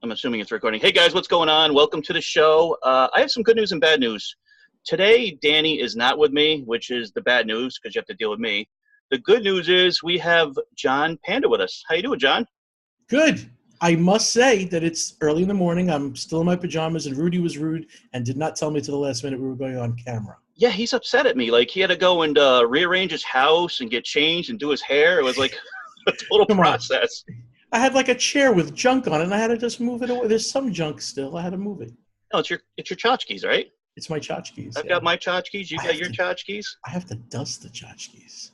I'm assuming it's recording. Hey guys, what's going on? Welcome to the show. I have some good news and bad news. Today, Dani is not with me, which is the bad news because you have to deal with me. The good news is we have John Panda with us. How you doing, John? Good. I must say that it's early in the morning. I'm still in my pajamas, and Rudy was rude and did not tell me to the last minute we were going on camera. Yeah, he's upset at me. Like, he had to go and rearrange his house and get changed and do his hair. It was like a total process. I had like a chair with junk on it, and I had to just move it away. There's some junk still. I had to move it. No, it's your tchotchkes, right? It's my tchotchkes. I've got my tchotchkes. You got your tchotchkes? I have to dust the tchotchkes.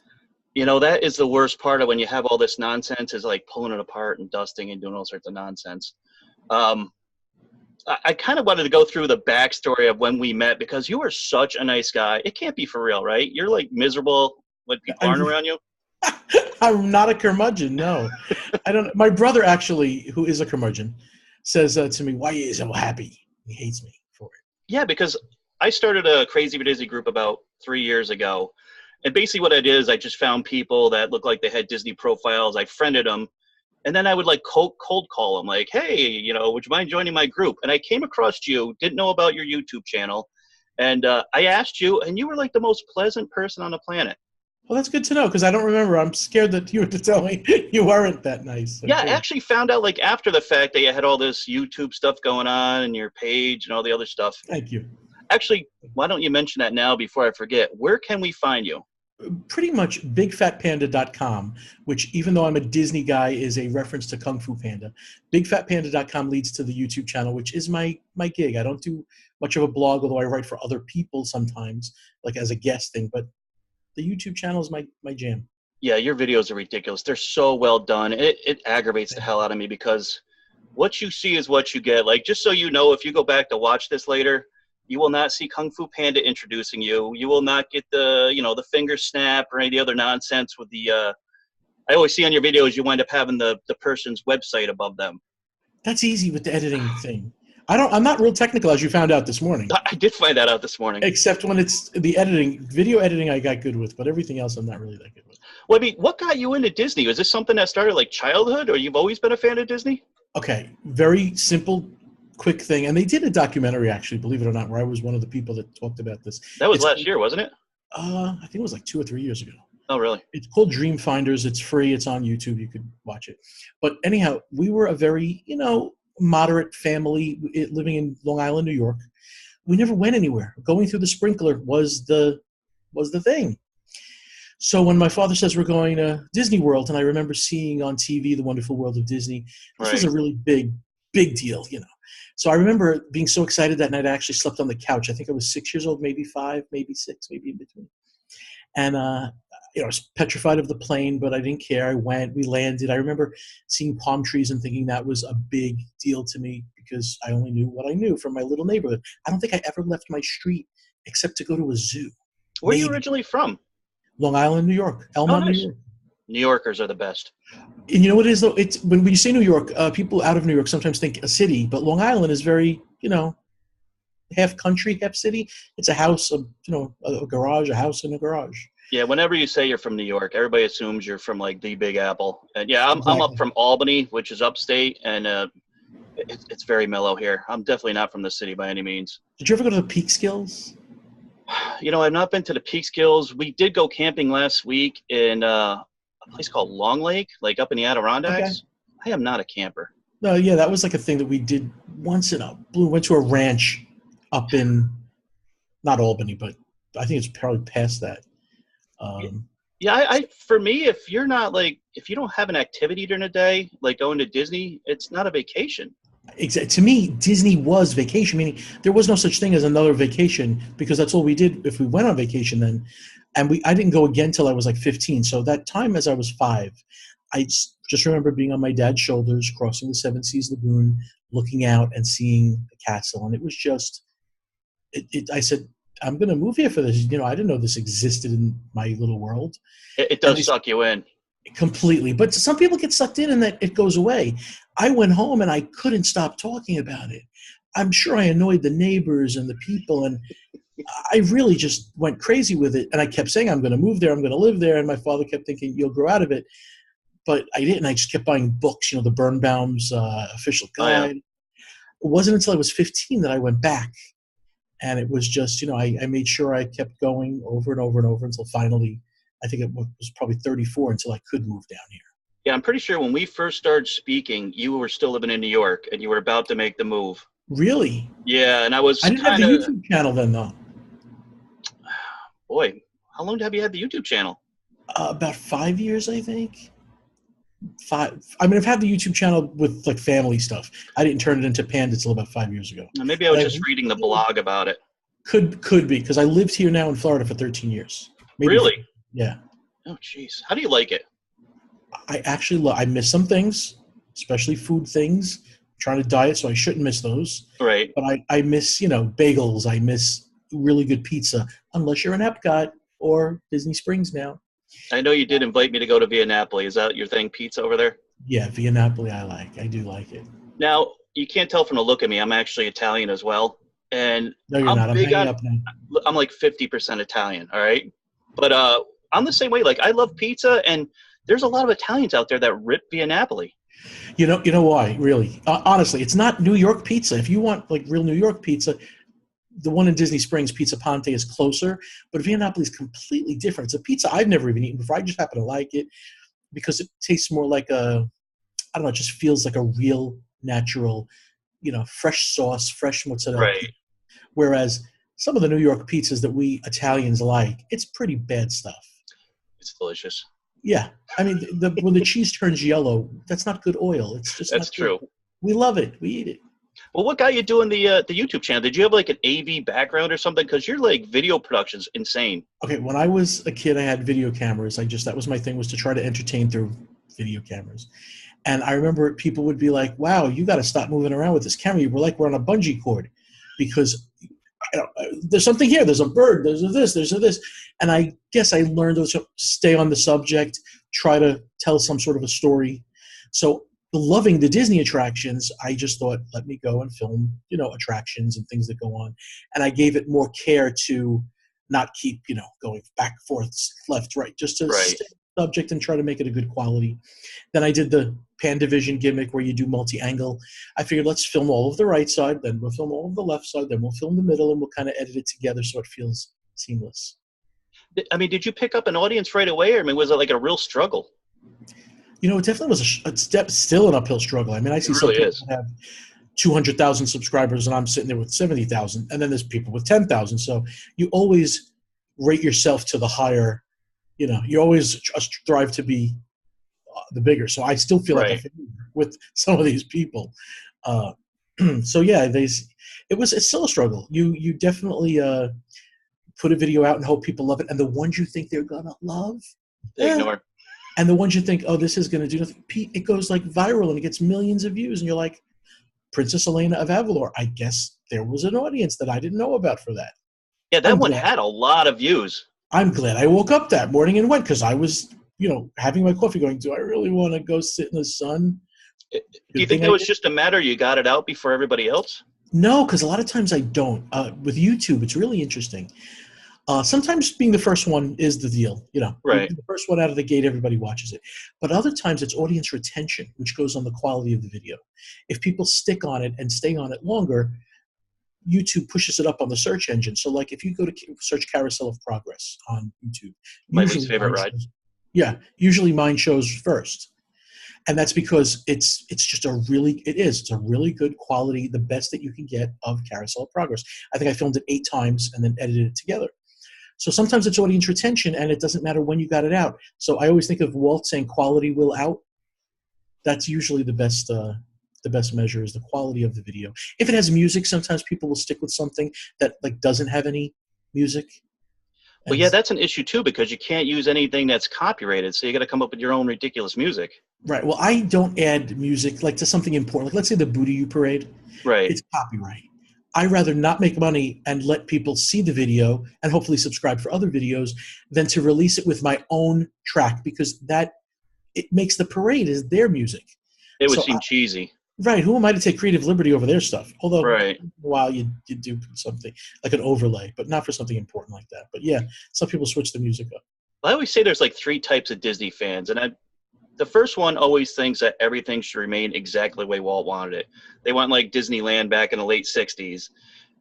You know, that is the worst part of when you have all this nonsense is like pulling it apart and dusting and doing all sorts of nonsense. I kind of wanted to go through the backstory of when we met because you are such a nice guy. It can't be for real, right? You're like miserable when people aren't around you. I'm not a curmudgeon, no. I don't. My brother actually, who is a curmudgeon, says to me, "Why are you so happy?" He hates me for it. Yeah, because I started a Crazy but Disney group about 3 years ago. And basically what I did is I just found people that looked like they had Disney profiles. I friended them. And then I would like cold call them like, hey, you know, would you mind joining my group? And I came across you, didn't know about your YouTube channel. And I asked you, and you were like the most pleasant person on the planet. Well, that's good to know because I don't remember. I'm scared that you were to tell me you weren't that nice. Yeah, I actually found out like after the fact that you had all this YouTube stuff going on and your page and all the other stuff. Thank you. Actually, why don't you mention that now before I forget? Where can we find you? Pretty much bigfatpanda.com, which even though I'm a Disney guy is a reference to Kung Fu Panda. Bigfatpanda.com leads to the YouTube channel, which is my gig. I don't do much of a blog, although I write for other people sometimes, like as a guest thing, but the YouTube channel is my jam. Yeah, your videos are ridiculous. They're so well done. It aggravates the hell out of me because what you see is what you get. Like, just so you know, if you go back to watch this later, you will not see Kung Fu Panda introducing you. You will not get the, you know, the finger snap or any of the other nonsense with the, I always see on your videos you wind up having the person's website above them. That's easy with the editing thing. I'm not real technical, as you found out this morning. I did find that out this morning. Except when it's the editing, video editing I got good with, but everything else I'm not really that good with. Well, I mean, what got you into Disney? Was this something that started like childhood or you've always been a fan of Disney? Okay, very simple, quick thing. And they did a documentary, actually, believe it or not, where I was one of the people that talked about this. That was last year, wasn't it? I think it was like 2 or 3 years ago. Oh, really? It's called Dream Finders. It's free. It's on YouTube. You could watch it. But anyhow, we were a very, moderate family living in Long Island, New York. We never went anywhere. Going through the sprinkler was the thing. So when my father says we're going to Disney World, and I remember seeing on TV The Wonderful World of Disney, this was a really big deal, So I remember being so excited that night I actually slept on the couch. I think I was 6 years old, maybe 5, maybe 6, maybe in between. And, I was petrified of the plane, but I didn't care. I went, we landed. I remember seeing palm trees and thinking that was a big deal to me because I only knew what I knew from my little neighborhood. I don't think I ever left my street except to go to a zoo. Where are you originally from? Long Island, New York. Elmont, New York. New Yorkers are the best. And you know what it is, though? It's when you say New York, people out of New York sometimes think a city, but Long Island is very, half country, half city. It's a house, a garage, a house in a garage. Yeah, whenever you say you're from New York, everybody assumes you're from like the Big Apple. And yeah, I'm up from Albany, which is upstate, and it's very mellow here. I'm definitely not from the city by any means. Did you ever go to the Peekskills? I've not been to the Peekskills. We did go camping last week in a place called Long Lake, like up in the Adirondacks. Okay. I am not a camper. No, yeah, that was like a thing that we did once in a blue. Went to a ranch up in, not Albany, but I think it's probably past that. For me, if you don't have an activity during the day, like going to Disney, it's not a vacation. Exactly. To me, Disney was vacation, meaning there was no such thing as another vacation because that's all we did if we went on vacation then. And I didn't go again till I was like 15. So that time as I was 5, I just remember being on my dad's shoulders, crossing the Seven Seas Lagoon, looking out and seeing the castle. And it was just, I said, I'm going to move here for this. I didn't know this existed in my little world. It does suck you in. Completely. But some people get sucked in and that it goes away. I went home and I couldn't stop talking about it. I'm sure I annoyed the neighbors and the people, and I really just went crazy with it. And I kept saying, I'm going to move there. I'm going to live there. And my father kept thinking, you'll grow out of it. But I didn't. I just kept buying books, the Birnbaum's official guide. wasn't until I was 15 that I went back. And it was just, I made sure I kept going over and over and over until finally, I think it was probably 34 until I could move down here. Yeah, I'm pretty sure when we first started speaking, you were still living in New York and you were about to make the move. Really? Yeah, and I was I didn't have the YouTube channel then, though. Boy, how long have you had the YouTube channel? About 5 years, I think. 5. I mean, I've had the YouTube channel with like family stuff. I didn't turn it into Panda until about 5 years ago. Maybe I was just reading the blog about it. Could be, because I lived here now in Florida for 13 years. Maybe really? Yeah. Oh, jeez. How do you like it? I actually I miss some things, especially food things. I'm trying to diet, so I shouldn't miss those. Right. But I miss, bagels. I miss really good pizza, unless you're in Epcot or Disney Springs now. I know you did invite me to go to Via Napoli. Is that your thing, pizza over there? Yeah, Via Napoli I do like it. Now, you can't tell from the look of me, I'm actually Italian as well. And no, you're not. I'm hanging up now. I'm like 50% Italian, all right? But I'm the same way. Like, I love pizza, and there's a lot of Italians out there that rip Via Napoli. You know why, really? Honestly, it's not New York pizza. If you want, like, real New York pizza, the one in Disney Springs, Pizza Ponte, is closer. But Via Napoli is completely different. It's a pizza I've never even eaten before. I just happen to like it because it tastes more like it just feels like a real, natural, fresh sauce, fresh mozzarella. Right. Whereas some of the New York pizzas that we Italians like, it's pretty bad stuff. It's delicious. Yeah. I mean, when the cheese turns yellow, that's not good oil. It's just That's true. Good. We love it. We eat it. Well, what got you doing the YouTube channel? Did you have like an AV background or something? Because your like video production's insane. Okay, when I was a kid, I had video cameras. That was my thing, was to try to entertain through video cameras. And I remember people would be like, wow, you got to stop moving around with this camera. We're on a bungee cord because there's something here. There's a bird. There's this. And I guess I learned to stay on the subject, try to tell some sort of a story. So loving the Disney attractions, I just thought, let me go and film, attractions and things that go on. And I gave it more care to not keep, going back, forth, left, right, just to stay on the subject and try to make it a good quality. Then I did the Pandavision gimmick where you do multi-angle. I figured, let's film all of the right side, then we'll film all of the left side, then we'll film the middle, and we'll kind of edit it together so it feels seamless. I mean, did you pick up an audience right away, or was it like a real struggle? It definitely was still an uphill struggle. I mean, I see some people that have 200,000 subscribers, and I'm sitting there with 70,000, and then there's people with 10,000. So you always rate yourself to the higher. You always strive to be the bigger. So I still feel like I fit with some of these people. So yeah, it's still a struggle. You definitely put a video out and hope people love it, and the ones you think they're gonna love, they ignore. And the ones you think, oh, this is going to do nothing, it goes like viral and it gets millions of views. And you're like, Princess Elena of Avalor, I guess there was an audience that I didn't know about for that. Yeah, that one had a lot of views. I'm glad I woke up that morning and went, because I was, having my coffee going, do I really want to go sit in the sun? Do you think it was just a matter you got it out before everybody else? No, because a lot of times I don't. With YouTube, it's really interesting. Sometimes being the first one is the deal, Right. The first one out of the gate, everybody watches it. But other times it's audience retention, which goes on the quality of the video. If people stick on it and stay on it longer, YouTube pushes it up on the search engine. So like if you go to search Carousel of Progress on YouTube. My least favorite ride. Usually mine shows first. And that's because it's a really good quality, the best that you can get of Carousel of Progress. I think I filmed it 8 times and then edited it together. So sometimes it's audience retention, and it doesn't matter when you got it out. So I always think of Walt saying quality will out. That's usually the best measure, is the quality of the video. If it has music, sometimes people will stick with something that like doesn't have any music. Well, yeah, that's an issue too, because you can't use anything that's copyrighted. So you got to come up with your own ridiculous music. Right. Well, I don't add music like to something important. Like let's say the Booty You Parade. Right. It's copyright. I rather not make money and let people see the video and hopefully subscribe for other videos than to release it with my own track, because it makes the parade is their music. It would seem cheesy. Right. Who am I to take creative liberty over their stuff? Although, right. You do something like an overlay, but not for something important like that. But yeah, some people switch the music up. I always say there's like 3 types of Disney fans, and the first one always thinks that everything should remain exactly the way Walt wanted it. They want like Disneyland back in the late 60s.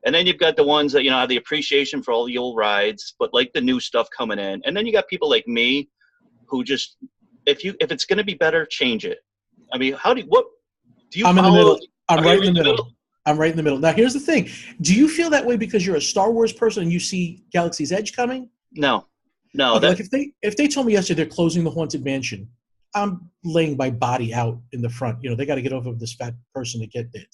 And then you've got the ones that, have the appreciation for all the old rides, but like the new stuff coming in. And then you got people like me who just, if it's going to be better, change it. I mean, what do you I'm follow? in the middle. I'm right you in the middle. I'm right in the middle. Now, here's the thing. Do you feel that way because you're a Star Wars person and you see Galaxy's Edge coming? No. Okay, like if they told me yesterday they're closing the Haunted Mansion, I'm laying my body out in the front. They got to get over this fat person to get there.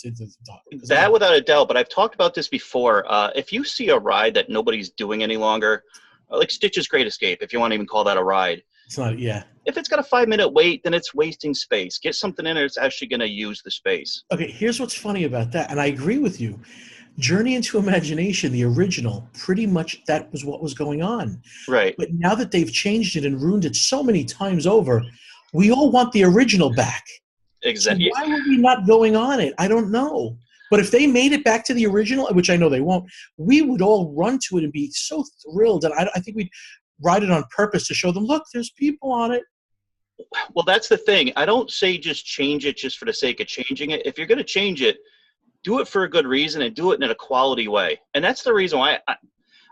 That without a doubt, but I've talked about this before. If you see a ride that nobody's doing any longer, like Stitch's Great Escape, if you want to even call that a ride. It's not, yeah. If it's got a 5-minute wait, then it's wasting space. Get something in there that's actually going to use the space. Okay, here's what's funny about that, and I agree with you. Journey into Imagination, the original, pretty much that was what was going on. Right. But now that they've changed it and ruined it so many times over, we all want the original back. Exactly. So why were we not going on it? I don't know. But if they made it back to the original, which I know they won't, we would all run to it and be so thrilled. And I think we'd ride it on purpose to show them, look, there's people on it. Well, that's the thing. I don't say just change it just for the sake of changing it. If you're going to change it, do it for a good reason and do it in a quality way. And that's the reason why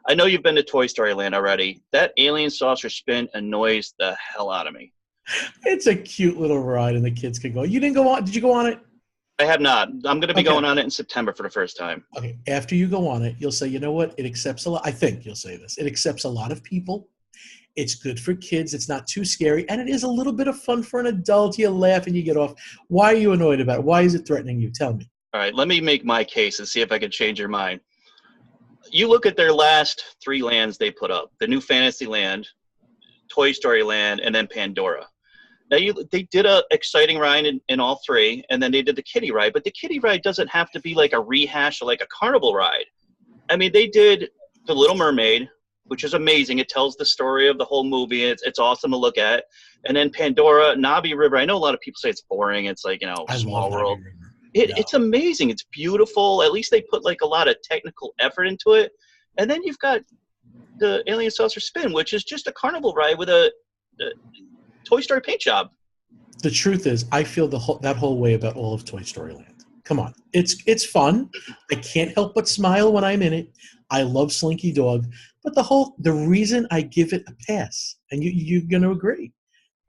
I know you've been to Toy Story Land already. That alien saucer spin annoys the hell out of me. It's a cute little ride and the kids can go. You didn't go on? Did you go on it? I have not. I'm going to be going on it in September for the first time. Okay. After you go on it, you'll say, you know what? It accepts a lot. I think you'll say this. It accepts a lot of people. It's good for kids. It's not too scary. And it is a little bit of fun for an adult. You laugh and you get off. Why are you annoyed about it? Why is it threatening you? Tell me. All right. Let me make my case and see if I can change your mind. You look at their last 3 lands they put up. The new Fantasyland, Toy Story Land, and then Pandora. Now, they did a exciting ride in all 3, and then they did the kiddie ride. But the kiddie ride doesn't have to be like a rehash or like a carnival ride. I mean, they did The Little Mermaid, which is amazing. It tells the story of the whole movie. It's awesome to look at. And then Pandora, Navi River. I know a lot of people say it's boring. It's like, Small World. It's amazing. It's beautiful. At least they put like a lot of technical effort into it. And then you've got the Alien Saucer Spin, which is just a carnival ride with a Toy Story paint job. The truth is, I feel that whole way about all of Toy Story Land. Come on. It's fun. I can't help but smile when I'm in it. I love Slinky Dog. But the reason I give it a pass, and you're going to agree,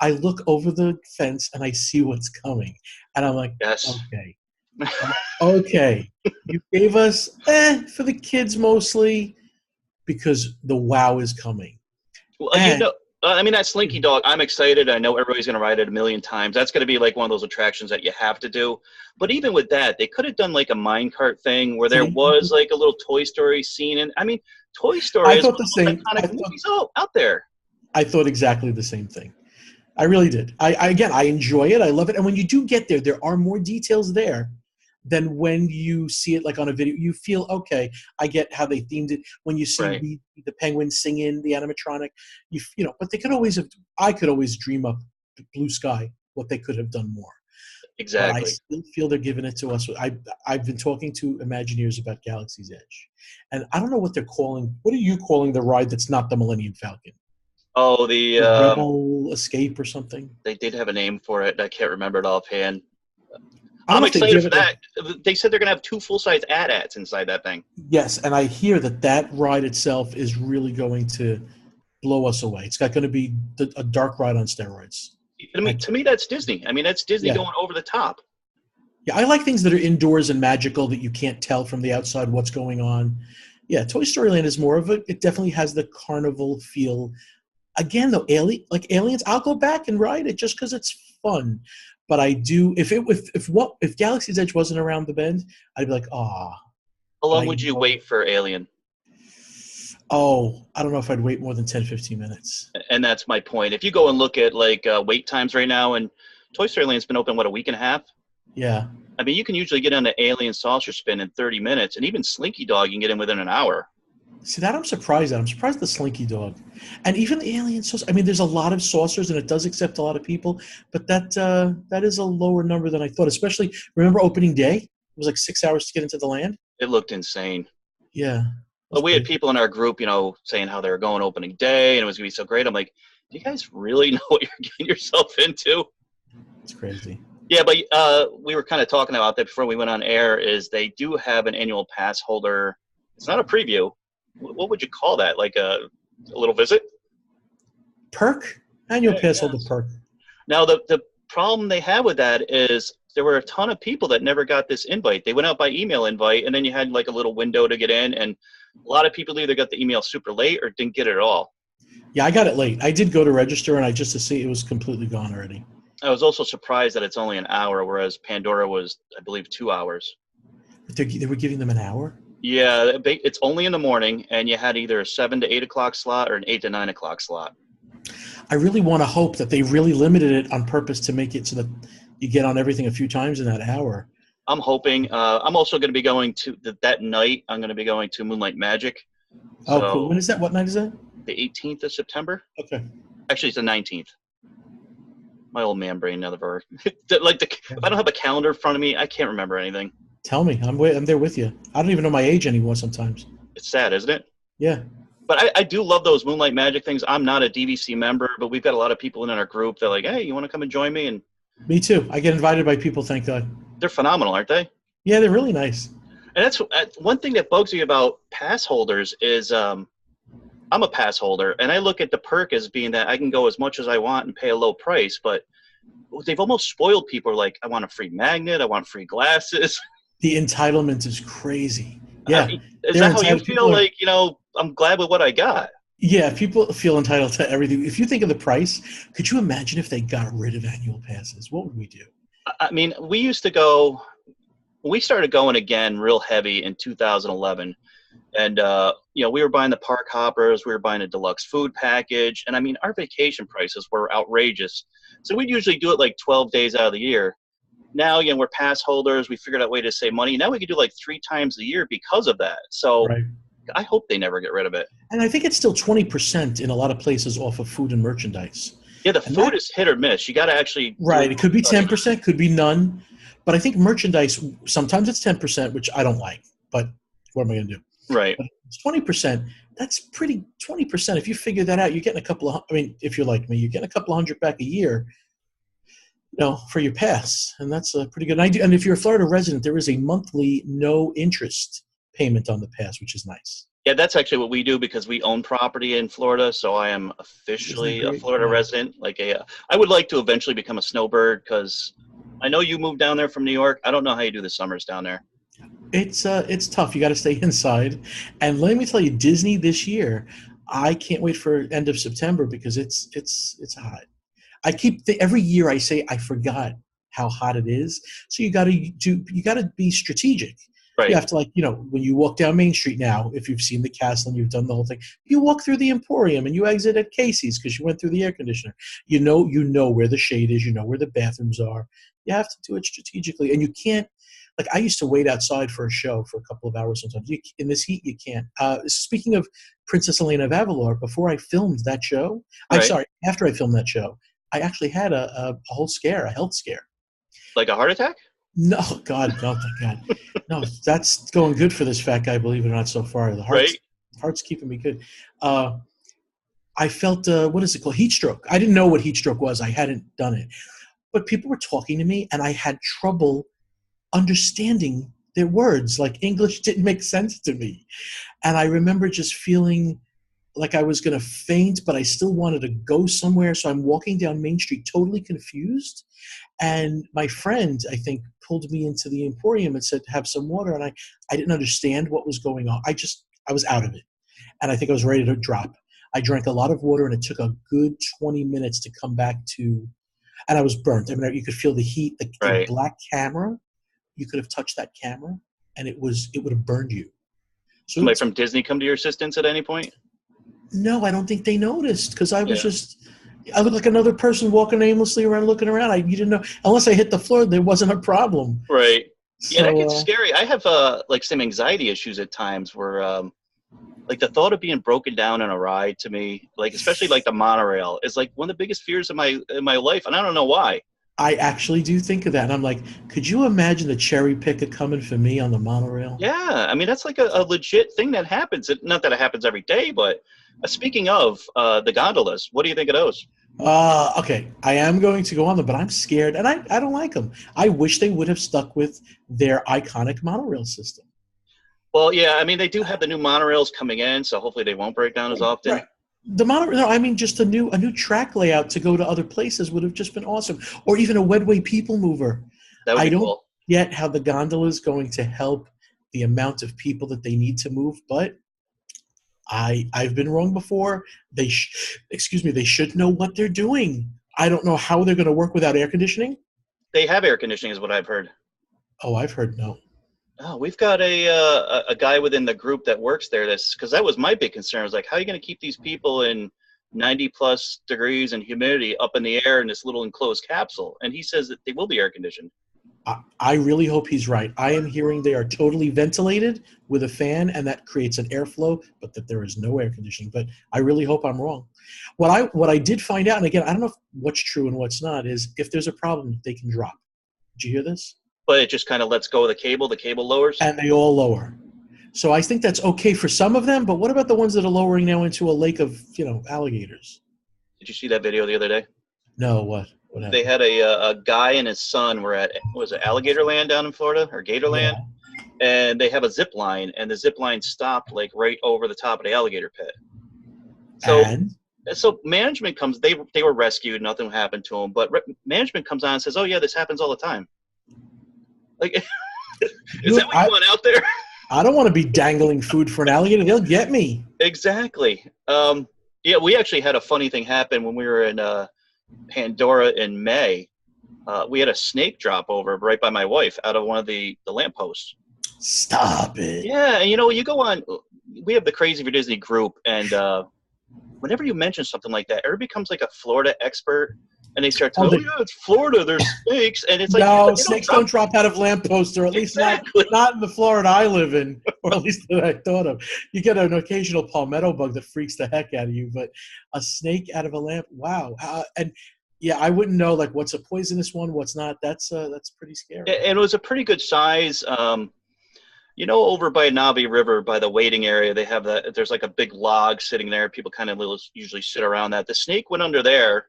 I look over the fence and I see what's coming. And I'm like, yes. Okay. Okay. You gave us for the kids mostly because the wow is coming. Well, that Slinky Dog, I'm excited. I know everybody's going to ride it a million times. That's going to be like one of those attractions that you have to do. But even with that, they could have done like a minecart thing where there was like a little Toy Story scene. And I mean, Toy Story is one of the most iconic movies out there. I thought exactly the same thing. I really did. I enjoy it. I love it. And when you do get there, there are more details there than when you see it like on a video. You feel, okay, I get how they themed it. When you see the penguin singing, the animatronic, but I could always dream up blue sky, what they could have done more. Exactly. But I still feel they're giving it to us. I've been talking to Imagineers about Galaxy's Edge. And I don't know what they're calling. What are you calling the ride that's not the Millennium Falcon? Oh, the Rebel Escape or something? They did have a name for it. I can't remember it offhand. I'm excited for that. They said they're going to have 2 full-size AT-ATs inside that thing. Yes, and I hear that ride itself is really going to blow us away. It's going to be a dark ride on steroids. I mean, to me, that's Disney. I mean, that's Disney going over the top. Yeah, I like things that are indoors and magical that you can't tell from the outside what's going on. Yeah, Toy Story Land is more of it definitely has the carnival feel. Again, though, aliens, I'll go back and ride it just because it's fun. But I do. If Galaxy's Edge wasn't around the bend, I'd be like, ah. How long would you wait for Alien? Oh, I don't know if I'd wait more than 10, 15 minutes. And that's my point. If you go and look at wait times right now, and Toy Story Land's been open, a week and a half? Yeah. I mean, you can usually get on the Alien Saucer Spin in 30 minutes, and even Slinky Dog you can get in within an hour. See, that I'm surprised at. I'm surprised at the Slinky Dog. And even the Alien Saucer. I mean, there's a lot of saucers, and it does accept a lot of people, but that is a lower number than I thought, especially, remember opening day? It was like 6 hours to get into the land. It looked insane. Yeah. But we had people in our group, saying how they were going opening day, and it was going to be so great. I'm like, do you guys really know what you're getting yourself into? It's crazy. Yeah, but we were kind of talking about that before we went on air. Is they do have an annual pass holder. It's not a preview. What would you call that? Like a little visit? Perk? Annual Yeah, pass holder yes. perk. Now the problem they have with that is there were a ton of people that never got this invite. They went out by email invite, and then you had like a little window to get in, and a lot of people either got the email super late or didn't get it at all. Yeah, I got it late. I did go to register, and I just to see it was completely gone already. I was also surprised that it's only an hour, whereas Pandora was, I believe, 2 hours. But they were giving them an hour? Yeah, it's only in the morning, and you had either a 7 to 8 o'clock slot or an 8 to 9 o'clock slot. I really want to hope that they really limited it on purpose to make it so that you get on everything a few times in that hour. I'm hoping. I'm also going to be going to that night. I'm going to be going to Moonlight Magic. So, oh, cool. When is that? What night is that? The 18th of September. Okay. Actually, it's the 19th. My old man brain never. If I don't have a calendar in front of me, I can't remember anything. Tell me. I'm there with you. I don't even know my age anymore sometimes. It's sad, isn't it? Yeah. But I do love those Moonlight Magic things. I'm not a DVC member, but we've got a lot of people in our group. They're like, hey, you want to come and join me? And me too. I get invited by people, thank God. They're phenomenal, aren't they? Yeah, they're really nice. And that's one thing that bugs me about pass holders is I'm a pass holder, and I look at the perk as being that I can go as much as I want and pay a low price, but they've almost spoiled people. Like, I want a free magnet, I want free glasses. The entitlement is crazy. Yeah. I mean, is that how you feel? Like, I'm glad with what I got. Yeah, people feel entitled to everything. If you think of the price, could you imagine if they got rid of annual passes? What would we do? I mean, we used to go – we started going again real heavy in 2011. And, we were buying the park hoppers. We were buying a deluxe food package. And, I mean, our vacation prices were outrageous. So we'd usually do it like 12 days out of the year. Now, we're pass holders. We figured out a way to save money. Now we can do like 3 times a year because of that. So right. I hope they never get rid of it. And I think it's still 20% in a lot of places off of food and merchandise. Yeah, the food is hit or miss. You got to actually – right. It could be 10%, could be none. But I think merchandise, sometimes it's 10%, which I don't like. But what am I going to do? Right. But it's 20%. That's pretty – 20%. If you figure that out, you're getting a couple of – I mean, if you're like me, you're getting a couple of $100 back a year, for your pass. And that's pretty good. And if you're a Florida resident, there is a monthly no interest payment on the pass, which is nice. Yeah, that's actually what we do because we own property in Florida, so I am officially a Florida resident. I would like to eventually become a snowbird because I know you moved down there from New York. I don't know how you do the summers down there. It's tough. You got to stay inside. And let me tell you, Disney this year, I can't wait for end of September because it's hot. Every year I say I forgot how hot it is. So you got to be strategic. Right. You have to when you walk down Main Street now, if you've seen the castle and you've done the whole thing, you walk through the Emporium and you exit at Casey's because you went through the air conditioner. You know where the shade is. You know where the bathrooms are. You have to do it strategically. And you can't, I used to wait outside for a show for a couple of hours sometimes. In this heat, you can't. Speaking of Princess Elena of Avalor, before I filmed that show, after I filmed that show, I actually had a whole scare, a health scare. Like a heart attack? No, God, no, thank God. No, that's going good for this fat guy, believe it or not, so far. The heart's keeping me good. I felt, what is it called? Heat stroke. I didn't know what heat stroke was. I hadn't done it. But people were talking to me, and I had trouble understanding their words. English didn't make sense to me. And I remember just feeling like I was going to faint, but I still wanted to go somewhere. So I'm walking down Main Street totally confused. And my friend, I think, pulled me into the Emporium and said, have some water. And I didn't understand what was going on. I was out of it. And I think I was ready to drop. I drank a lot of water, and it took a good 20 minutes to come back to, and I was burnt. I mean, you could feel the heat, the black camera. You could have touched that camera, and it would have burned you. So somebody from Disney come to your assistance at any point? No, I don't think they noticed because I was I looked like another person walking aimlessly around looking around. You didn't know. Unless I hit the floor, there wasn't a problem. Right. Yeah, that gets scary. I have some anxiety issues at times where the thought of being broken down on a ride to me, especially the monorail, is one of the biggest fears in my life, and I don't know why. I actually do think of that. And I'm like, could you imagine the cherry picker coming for me on the monorail? Yeah. I mean, that's a legit thing that happens. Not that it happens every day, but speaking of the gondolas, what do you think of those? Okay, I am going to go on them, but I'm scared, and I don't like them. I wish they would have stuck with their iconic monorail system. Well, yeah, I mean, they do have the new monorails coming in, so hopefully they won't break down as often. Right. The monorail. No, I mean just a new track layout to go to other places would have just been awesome, or even a Wedway people mover. That would I be don't cool. get how the gondola is going to help the amount of people that they need to move, but I've been wrong before. Excuse me, they should know what they're doing. I don't know how they're going to work without air conditioning. They have air conditioning, is what I've heard. Oh, I've heard no. Oh, we've got a guy within the group that works there. That's because that was my big concern. I was like, how are you going to keep these people in 90 plus degrees and humidity up in the air in this little enclosed capsule? And he says that they will be air conditioned. I really hope he's right. I am hearing they are totally ventilated with a fan, and that creates an airflow, but that there is no air conditioning. But I really hope I'm wrong. What I did find out, and again, I don't know what's true and what's not, is if there's a problem, they can drop. Did you hear this? But it just kind of lets go of the cable. The cable lowers. And they all lower. So I think that's okay for some of them, but what about the ones that are lowering now into a lake of alligators? Did you see that video the other day? No, what? What They happened? had a guy and his son were at, was it Alligator Land down in Florida or Gatorland? Yeah. And they have a zip line, and the zip line stopped like right over the top of the alligator pit. So And so management comes, they were rescued, nothing happened to them, but management comes on and says, oh yeah, this happens all the time. Like, is that what you I, want out there? I don't want to be dangling food for an alligator. They'll get me. Exactly. Yeah, we actually had a funny thing happen when we were in Pandora in May. We had a snake drop over right by my wife out of one of the lampposts. Stop it. Yeah, and you go on, we have the Crazy for Disney group, and whenever you mention something like that, everybody becomes like a Florida expert, and they start Oh, to, oh yeah, it's Florida, there's snakes, and it's like, yeah, no, but they don't snakes drop. don't drop out of lampposts, or at least Exactly. not in the Florida I live in, or at least that I thought of. You get an occasional palmetto bug that freaks the heck out of you, but a snake out of a lamp, wow. And yeah, I wouldn't know like what's a poisonous one, what's not. That's pretty scary. And it was a pretty good size. Over by Navi River, by the waiting area, they have that. There's like a big log sitting there. People kind of usually sit around that. The snake went under there,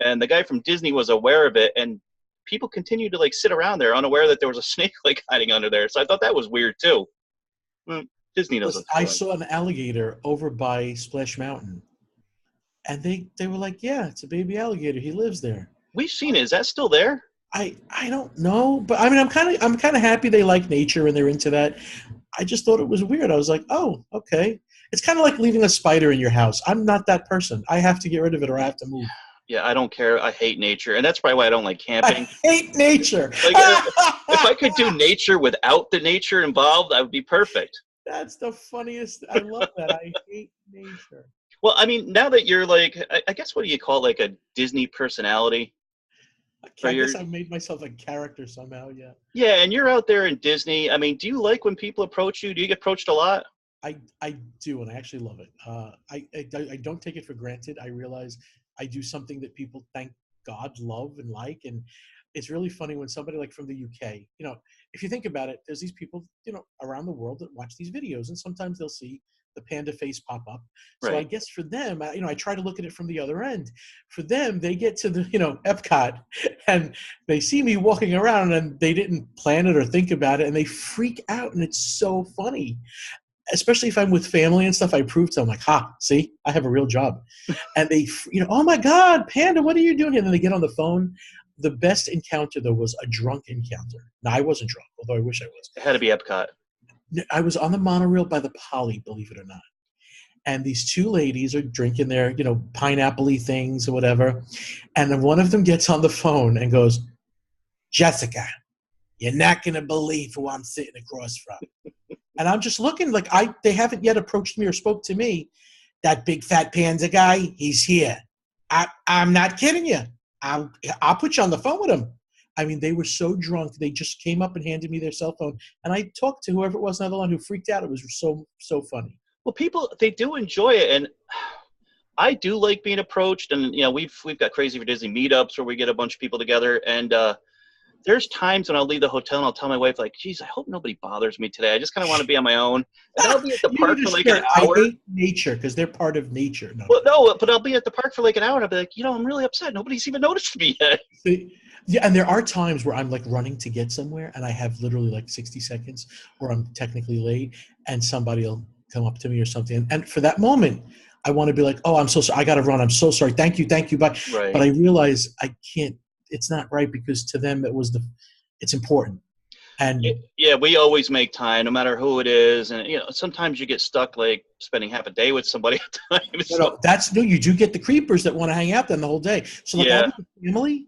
and the guy from Disney was aware of it, and people continued to like sit around there, unaware that there was a snake like hiding under there. So I thought that was weird too. Disney knows Listen, what they're I doing. saw an alligator over by Splash Mountain, and they were like, "Yeah, it's a baby alligator. He lives there." We've seen it. Is that still there? I don't know, but I mean, I'm kind of happy they like nature and they're into that. I just thought it was weird. I was like, oh, okay. It's kind of like leaving a spider in your house. I'm not that person. I have to get rid of it or I have to move. Yeah, I don't care. I hate nature, and that's probably why I don't like I camping. hate nature. Like, if I could do nature without the nature involved, that would be perfect. That's the funniest. I love that. I hate nature. Well, I mean, now that you're like, I guess what do you call it, like a Disney personality? Or I you're, guess I made myself a character somehow. Yeah. yeah, and you're out there in Disney. I mean, do you like when people approach you? Do you get approached a lot? I do, and I actually love it. I don't take it for granted. I realize I do something that people thank God, love, and like, and it's really funny when somebody like from the UK, if you think about it, there's these people, around the world that watch these videos, and sometimes they'll see the panda face pop up. So I Right. guess for them, I try to look at it from the other end. For them, they get to the, Epcot, and they see me walking around, and they didn't plan it or think about it, and they freak out, and it's so funny, especially if I'm with family and stuff. I prove to them like, see, I have a real job. And they, oh my God, Panda, what are you doing here? And then they get on the phone. The best encounter though was a drunk encounter. Now I wasn't drunk, although I wish I was. It had to be Epcot. I was on the monorail by the Poly, believe it or not. And these two ladies are drinking their, pineapple-y things or whatever. And then one of them gets on the phone and goes, Jessica, you're not going to believe who I'm sitting across from. And I'm just looking like they haven't yet approached me or spoke to me. That big fat panda guy, he's here. I'm not kidding you. I'll put you on the phone with him. I mean, they were so drunk. They just came up and handed me their cell phone. And I talked to whoever it was on the line who freaked out. It was so funny. Well, people, they do enjoy it, and I do like being approached. And we've got Crazy for Disney meetups where we get a bunch of people together, and there's times when I'll leave the hotel and I'll tell my wife, like, geez, I hope nobody bothers me today. I just kind of want to be on my own. And then I'll be at the park for like an I hour. hate nature because they're part of nature. Well, no, but I'll be at the park for like an hour and I'll be like, I'm really upset. Nobody's even noticed me yet. Yeah, and there are times where I'm like running to get somewhere and I have literally like 60 seconds or I'm technically late and somebody will come up to me or something. And for that moment, I want to be like, oh, I'm so sorry. I got to run. I'm so sorry. Thank you. Bye. Right. But I realize I can't. It's not right because to them it's important. And yeah, we always make time, no matter who it is. And sometimes you get stuck like spending half a day with somebody at a time. You do get the creepers that want to hang out then the whole day. So like I'll be with family,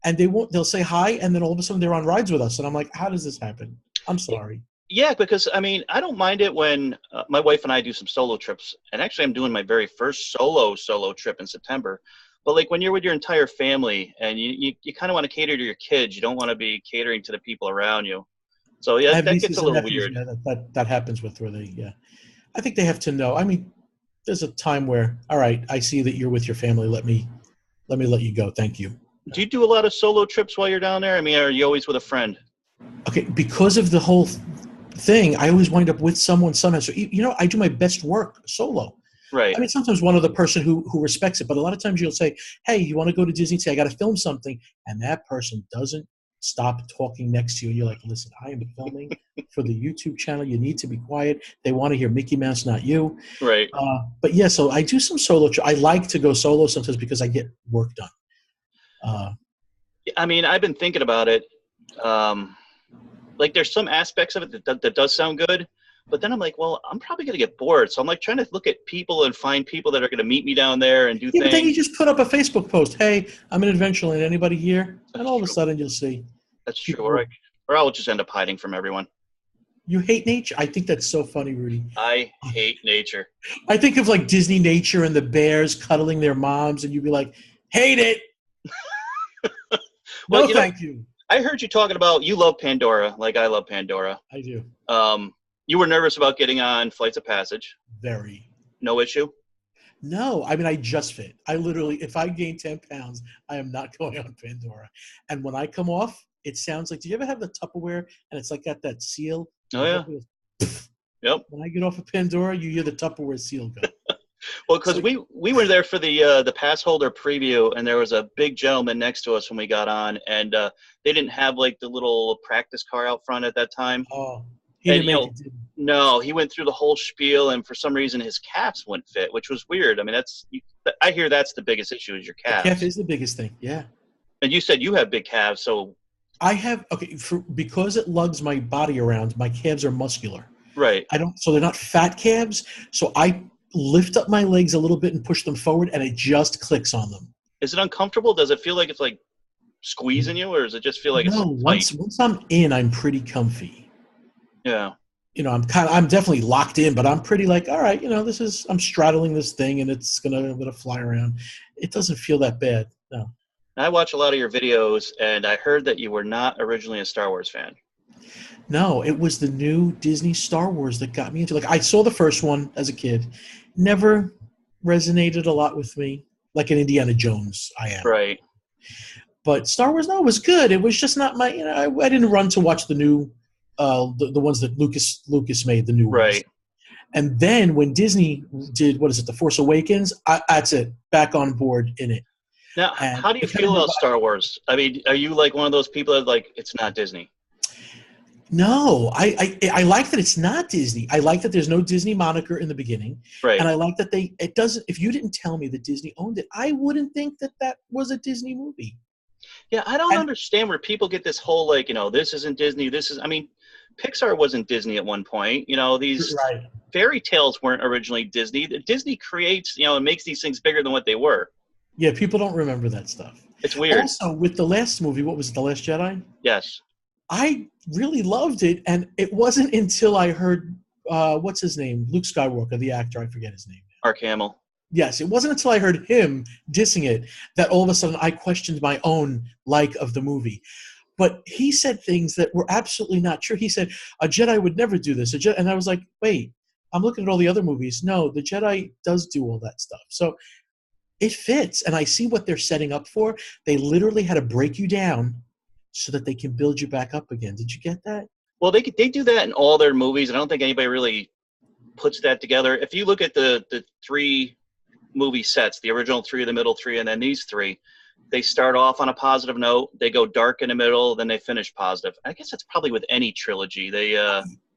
and they'll say hi, and then all of a sudden they're on rides with us, and I'm like, how does this happen? I'm sorry. Yeah, because I don't mind it when my wife and I do some solo trips, and actually I'm doing my very first solo trip in September. But like when you're with your entire family and you kind of want to cater to your kids, you don't want to be catering to the people around you. So yeah, that gets a little weird. Yeah, that happens with where they. Yeah, I think they have to know. I mean, there's a time where, all right, I see that you're with your family. Let me let you go. Thank you. Do you do a lot of solo trips while you're down there? I mean, are you always with a friend? Okay, because of the whole thing, I always wind up with someone somehow. So I do my best work solo. Right. I mean, sometimes one other person who respects it, but a lot of times you'll say, hey, you want to go to Disney today? I got to film something. And that person doesn't stop talking next to you. And you're like, listen, I am filming for the YouTube channel. You need to be quiet. They want to hear Mickey Mouse, not you. Right. But yeah, so I do some solo. I like to go solo sometimes because I get work done. I mean, I've been thinking about it. Like there's some aspects of it that does sound good. But then I'm like, well, I'm probably going to get bored. So I'm like trying to look at people and find people that are going to meet me down there and do things. But then you just put up a Facebook post. Hey, I'm in Adventureland. Anybody here? And all of a sudden you'll see. That's true. Or I'll just end up hiding from everyone. You hate nature? I think that's so funny, Rudy. I hate nature. I think of like Disney nature and the bears cuddling their moms, and you'd be like, hate it. Well, no, thank you. I heard you talking about you love Pandora, like I love Pandora. I do. You were nervous about getting on Flights of Passage. Very. No issue? No. I mean, I just fit. I literally, if I gain 10 pounds, I am not going on Pandora. And when I come off, it sounds like, do you ever have the Tupperware and it's like got that seal? Oh, yeah. Yep. When I get off of Pandora, you hear the Tupperware seal go. Well, because we were there for the pass holder preview, and there was a big gentleman next to us when we got on, and they didn't have like the little practice car out front at that time. Oh. No, he went through the whole spiel, and for some reason his calves wouldn't fit, which was weird. I mean, I hear that's the biggest issue is your calves. The calf is the biggest thing, yeah. And you said you have big calves, so I have because it lugs my body around. My calves are muscular, right? So they're not fat calves. So I lift up my legs a little bit and push them forward, and it just clicks on them. Is it uncomfortable? Does it feel like it's like squeezing you, or does it just feel like no? Once I'm in, I'm pretty comfy. Yeah. I'm definitely locked in, but I'm pretty like, all right, I'm straddling this thing and it's I'm gonna fly around. It doesn't feel that bad. No. I watch a lot of your videos, and I heard that you were not originally a Star Wars fan. No, it was the new Disney Star Wars that got me into. Like, I saw the first one as a kid, never resonated a lot with me. Like an Indiana Jones, I am. Right. But Star Wars, no, it was good. It was just not my. I didn't run to watch the new. The ones that Lucas made, the new ones. Right. And then when Disney did, what is it, The Force Awakens, that's it, back on board in it. Now, how do you feel about Star Wars? I mean, are you like one of those people that like, it's not Disney? No, I like that it's not Disney. I like that there's no Disney moniker in the beginning. Right. And I like that it doesn't, if you didn't tell me that Disney owned it, I wouldn't think that was a Disney movie. Yeah, I don't understand where people get this whole, like, this isn't Disney, I mean, Pixar wasn't Disney at one point. These fairy tales weren't originally Disney. Disney creates, and makes these things bigger than what they were. Yeah, people don't remember that stuff. It's weird. Also, with the last movie, what was it, The Last Jedi? Yes. I really loved it, and it wasn't until I heard, what's his name? Luke Skywalker, the actor, I forget his name. Mark Hamill. Yes, it wasn't until I heard him dissing it that all of a sudden I questioned my own like of the movie. But he said things that were absolutely not true. He said, a Jedi would never do this. And I was like, wait, I'm looking at all the other movies. No, the Jedi does do all that stuff. So it fits. And I see what they're setting up for. They literally had to break you down so that they can build you back up again. Did you get that? Well, they do that in all their movies, and I don't think anybody really puts that together. If you look at the 3 movie sets, the original 3, the middle 3, and then these 3, they start off on a positive note, they go dark in the middle, then they finish positive. I guess that's probably with any trilogy.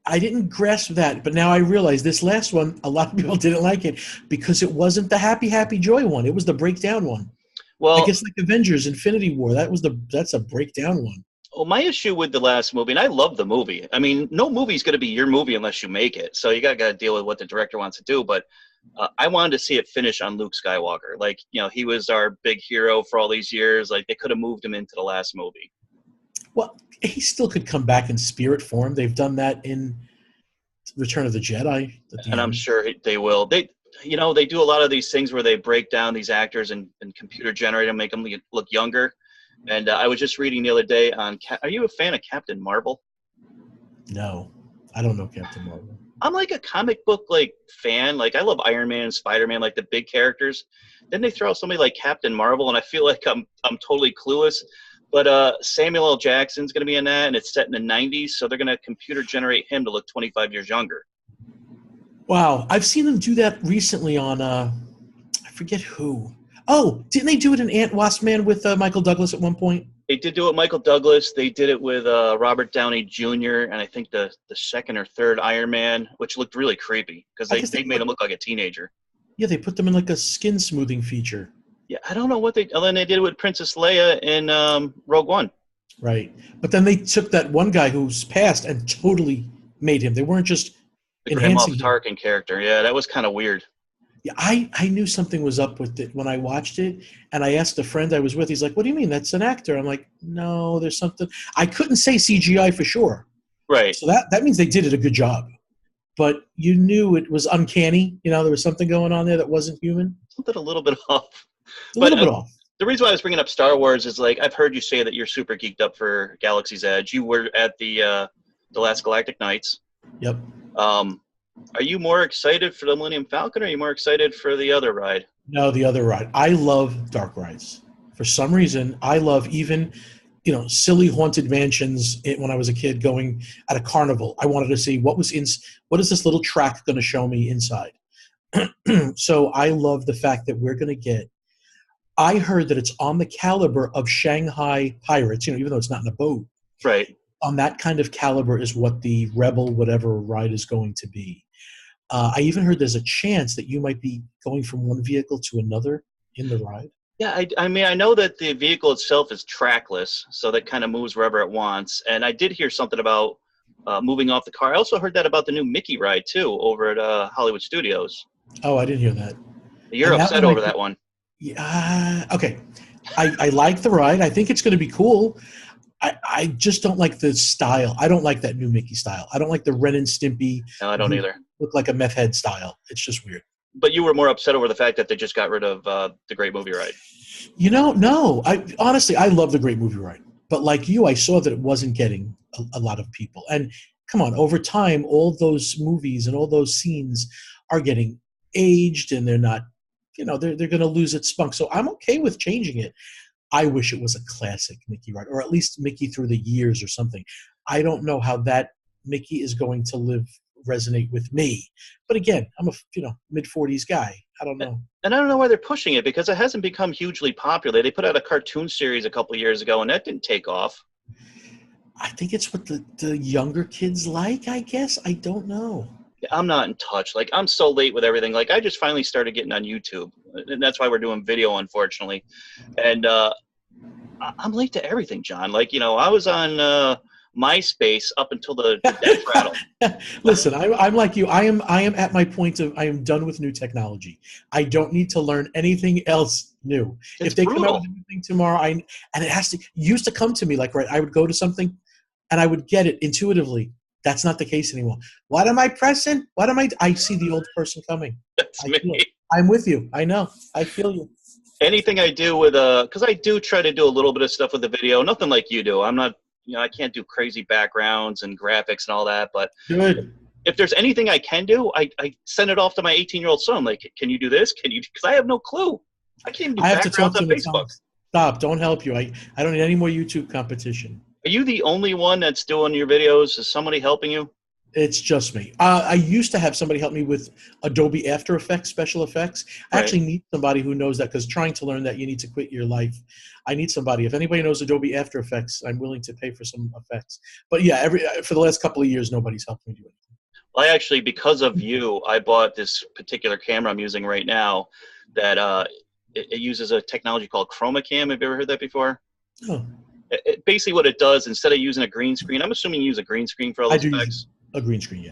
I didn't grasp that, but now I realize this last one, a lot of people didn't like it because it wasn't the happy, happy joy one. It was the breakdown one. Well, I guess like Avengers Infinity War, that's a breakdown one. Well, my issue with the last movie, and I love the movie. I mean, no movie's going to be your movie unless you make it. So you got to deal with what the director wants to do. But I wanted to see it finish on Luke Skywalker. Like, he was our big hero for all these years. Like, they could have moved him into the last movie. Well, he still could come back in spirit form. They've done that in Return of the Jedi. And I'm sure they will. They do a lot of these things where they break down these actors and computer generate them, make them look younger. And I was just reading the other day on. Are you a fan of Captain Marvel? No, I don't know Captain Marvel. I'm like a comic book fan. Like, I love Iron Man and Spider-Man, like the big characters. Then they throw out somebody like Captain Marvel, and I feel like I'm totally clueless. But Samuel L. Jackson's going to be in that, and it's set in the 90s, so they're going to computer generate him to look 25 years younger. Wow, I've seen them do that recently on I forget who. Oh, didn't they do it in Ant-Wasp Man with Michael Douglas at one point? They did do it with Michael Douglas. They did it with Robert Downey Jr. and I think the second or third Iron Man, which looked really creepy because they made him look like a teenager. Yeah, they put them in like a skin smoothing feature. Yeah, I don't know what they. And then they did it with Princess Leia in Rogue One. Right, but then they took that one guy who's passed and totally made him. They weren't just enhancing the Tarkin character. Yeah, that was kind of weird. Yeah, I knew something was up with it when I watched it, and I asked a friend I was with. He's like, "What do you mean? That's an actor." I'm like, "No, there's something." I couldn't say CGI for sure. Right. So that means they did it a good job, but you knew it was uncanny. There was something going on there that wasn't human. Something a little bit off. A little bit off. The reason why I was bringing up Star Wars is I've heard you say that you're super geeked up for Galaxy's Edge. You were at the Last Galactic Nights. Yep. Are you more excited for the Millennium Falcon, or are you more excited for the other ride? No, the other ride. I love dark rides. For some reason, I love even, silly haunted mansions when I was a kid going at a carnival. I wanted to see what is this little track going to show me inside. So I love the fact that we're going to get. I heard that it's on the caliber of Shanghai Pirates, even though it's not in a boat. Right. On that kind of caliber is what the Rebel whatever ride is going to be. I even heard there's a chance that you might be going from one vehicle to another in the ride. Yeah, I mean, I know that the vehicle itself is trackless, so that kind of moves wherever it wants. And I did hear something about moving off the car. I also heard that about the new Mickey ride, too, over at Hollywood Studios. Oh, I didn't hear that. You're upset over that one. Yeah, okay. I like the ride. I think it's going to be cool. I just don't like the style. I don't like that new Mickey style. I don't like the Ren and Stimpy. No, I don't either. Look like a meth head style. It's just weird. But you were more upset over the fact that they just got rid of the Great Movie Ride. No. Honestly, I love the Great Movie Ride. But like you, I saw that it wasn't getting a lot of people. And come on, over time, all those movies and all those scenes are getting aged, and they're not, they're going to lose its spunk. So I'm okay with changing it. I wish it was a classic Mickey ride, or at least Mickey through the years or something. I don't know how that Mickey is going to resonate with me. But again, I'm a mid-40s guy. I don't know. And I don't know why they're pushing it, because it hasn't become hugely popular. They put out a cartoon series a couple of years ago, and that didn't take off. I think it's what the younger kids like, I guess. I don't know. I'm not in touch. I'm so late with everything. I just finally started getting on YouTube, and that's why we're doing video, unfortunately. And I'm late to everything, John. I was on MySpace up until the death rattle. Listen, I'm like you. I am at my point of I am done with new technology. I don't need to learn anything else new. If they come out with a new thing tomorrow, and it has to used to come to me I would go to something, and I would get it intuitively. That's not the case anymore. What am I pressing? I see the old person coming. That's me. I'm with you. I know. I feel you. Anything I do with because I do try to do a little bit of stuff with the video. Nothing like you do. I'm not, I can't do crazy backgrounds and graphics and all that. But good. If there's anything I can do, I send it off to my 18-year-old son. Can you do this? Can you? Because I have no clue. I can't even do backgrounds on Facebook. Stop. Don't help you. I don't need any more YouTube competition. Are you the only one that's doing your videos? Is somebody helping you? It's just me. I used to have somebody help me with Adobe After Effects, special effects. I Right. actually need somebody who knows that because trying to learn that you need to quit your life. I need somebody. If anybody knows Adobe After Effects, I'm willing to pay for some effects. But yeah, for the last couple of years, nobody's helped me do it. Well, I actually, because of you, I bought this particular camera I'm using right now that it uses a technology called Chroma Cam. Have you ever heard that before? Oh, Basically what it does, instead of using a green screen, I'm assuming you use a green screen for all I those do use effects. a green screen, yeah.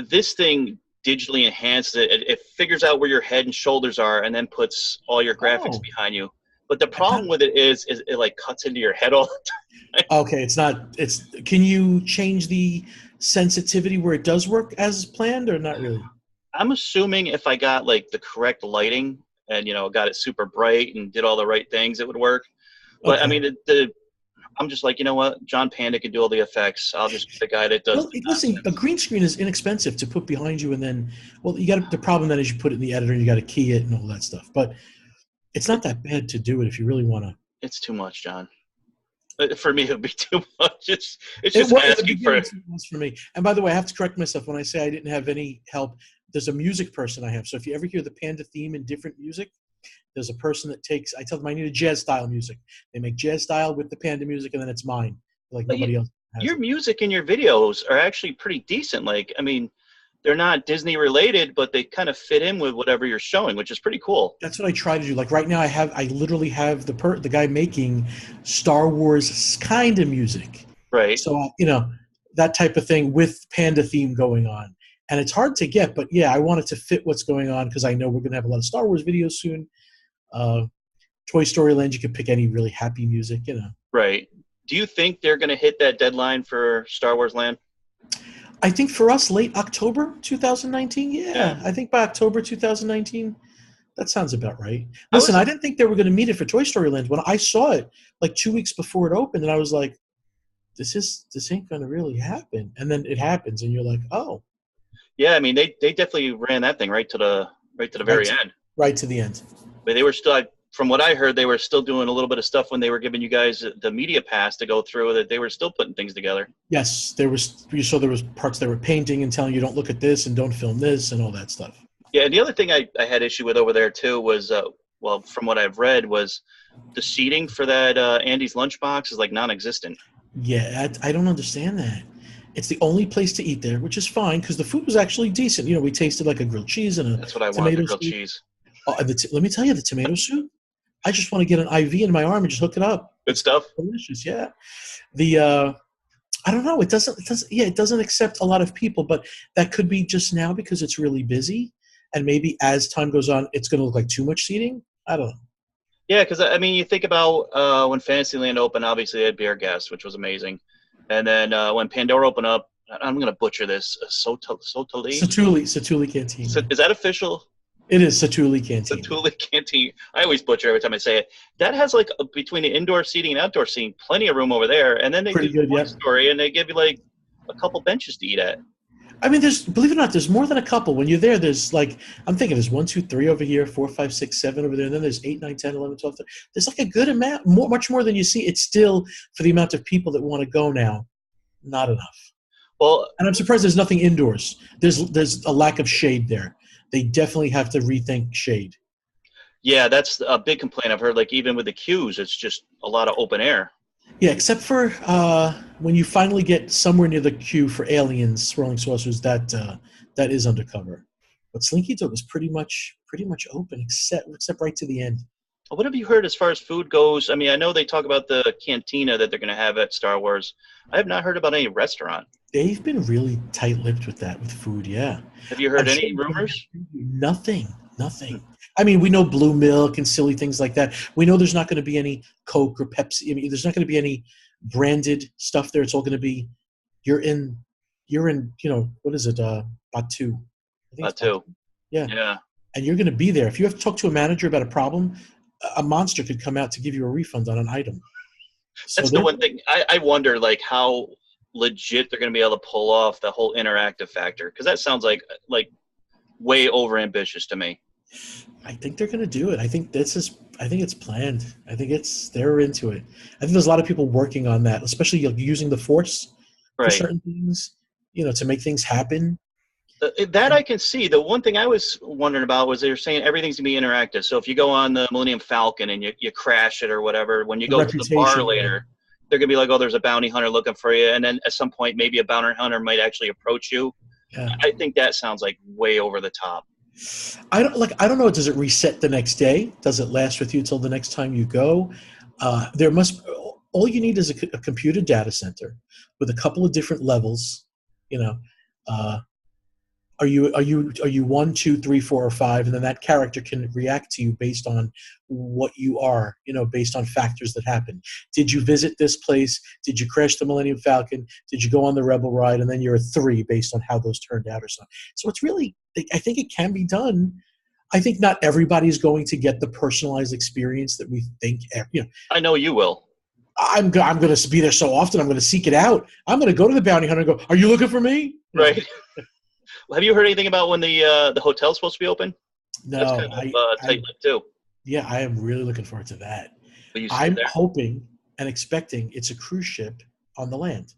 This thing digitally enhances it. It figures out where your head and shoulders are and then puts all your graphics Oh, behind you. But the problem with it is it like cuts into your head all the time. okay. It's not. It's. Can you change the sensitivity where it does work as planned, or not really? I'm assuming if I got like the correct lighting and got it super bright and did all the right things, it would work. But I Okay. mean, I'm just like, you know what? John Panda can do all the effects. I'll just be the guy that does Well, the listen, a nonsense. green screen is inexpensive to put behind you, and then, well, you got the problem then is you put it in the editor and you got to key it and all that stuff. But it's It, not that bad to do it if you really want to. it's too much, John. For me, it would be too much. It's It just was in the asking for. beginning it was for me. And by the way, I have to correct myself when I say I didn't have any help. There's a music person I have. So if you ever hear the Panda theme in different music, there's a person that takes. I tell them I need a jazz style music. They make jazz style with the Panda music, and then it's mine. Like But nobody else has your it. music and your videos are actually pretty decent. Like, I mean, they're not Disney related, but they kind of fit in with whatever you're showing, which is pretty cool. That's what I try to do. Like right now, I literally have the guy making Star Wars kind of music. Right. So that type of thing with Panda theme going on, and it's hard to get. But yeah, I want it to fit what's going on because I know we're going to have a lot of Star Wars videos soon. Uh, Toy Story Land, you could pick any really happy music. Right. Do you think they're going to hit that deadline for Star Wars Land? I think for us, late October 2019. Yeah. Yeah, I think by October 2019. That sounds about right. I Listen, was I didn't think they were going to meet it for Toy Story Land. When I saw it like 2 weeks before it opened, and I was like, this ain't going to really happen. And then it happens, and you're like, oh, Yeah, I mean they definitely ran that thing right to the right, very end. right to the end. But they were still, from what I heard, they were still doing a little bit of stuff when they were giving you guys the media pass to go through. That they were still putting things together. Yes, there was. You saw there was parts they were painting and telling you don't look at this and don't film this and all that stuff. Yeah, and the other thing I had issue with over there too was, well, from what I've read, was the seating for that Andy's lunchbox is like non-existent. Yeah, I don't understand that. It's the only place to eat there, which is fine because the food was actually decent. We tasted like a grilled cheese and a That's what I want, the tomato grilled soup. cheese. Oh, and let me tell you, the tomato soup. I just want to get an IV in my arm and just hook it up. Good It's stuff. delicious. Yeah. The I don't know. It doesn't. It doesn't. Yeah, it doesn't accept a lot of people, but that could be just now because it's really busy, and maybe as time goes on, it's going to look like too much seating. I don't know. Yeah, because I mean, you think about when Fantasyland opened, obviously they had Beer Guest, which was amazing, and then when Pandora opened up, I'm gonna butcher this, Sotoli. Satuli Canteen. So, Yeah. is that official? It is Satuli Canteen. Satuli Canteen. I always butcher every time I say it. That has like between the indoor seating and outdoor seating, plenty of room over there, and then they do Pretty good. Toy Yeah. Story, and they give you like a couple benches to eat at. I mean, believe it or not, there's more than a couple. When you're there, there's like I'm thinking there's 1, 2, 3 over here, 4, 5, 6, 7 over there, and then there's 8, 9, 10, 11, 12. There's like a good amount, much more than you see. It's still for the amount of people that want to go now, not enough. Well, And I'm surprised there's nothing indoors. There's a lack of shade there. They definitely have to rethink shade. yeah, that's a big complaint I've heard. Like even with the queues, it's just a lot of open air. Yeah, except for when you finally get somewhere near the queue for aliens, swirling saucers, that is undercover. But Slinky Dog is pretty much open, except right to the end. What have you heard as far as food goes? I mean, I know they talk about the cantina that they're going to have at Star Wars. I have not heard about any restaurant. They've been really tight-lipped with that, with food. Yeah, Have you I'm heard sure any they're gonna rumors? have nothing. I mean, we know blue milk and silly things like that. We know there's not going to be any Coke or Pepsi. I mean, there's not going to be any branded stuff there. It's all going to be you're in. What is it? Batu. I think That it's Batu. too. Yeah, Yeah. and you're going to be there. If you have to talk to a manager about a problem, a monster could come out to give you a refund on an item. So That's the they're one thing I wonder, like how legit they're going to be able to pull off the whole interactive factor, because that sounds like way over ambitious to me. I think they're going to do it. I think I think it's planned. I think they're into it. I think there's a lot of people working on that, especially like, using the Force for Right. certain things, to make things happen. That And I can see. The one thing I was wondering about was they were saying everything's gonna be interactive. So if you go on the Millennium Falcon and you crash it or whatever, when you the go to the bar reputation, yeah. later, they're gonna be like, "Oh, there's a bounty hunter looking for you," and then at some point, maybe a bounty hunter might actually approach you. Yeah. I think that sounds like way over the top. I don't know. Does it reset the next day? Does it last with you till the next time you go? There must. All you need is a computer data center with a couple of different levels. You know, uh, are you one, two, three, four, or five, and then that character can react to you based on what you are. Based on factors that happen. Did you visit this place? Did you crash the Millennium Falcon? Did you go on the Rebel ride? And then you're a three based on how those turned out or something. So it's really, I think it can be done. I think not everybody's going to get the personalized experience that we think. I know you will. I'm going to be there so often. I'm going to seek it out. I'm going to go to the bounty hunter and go, "Are you looking for me?" Right. Have you heard anything about when the hotel's supposed to be open? That's No, kind of tight-lipped too. yeah, I am really looking forward to that. Will you stay I'm there? hoping and expecting it's a cruise ship on the land.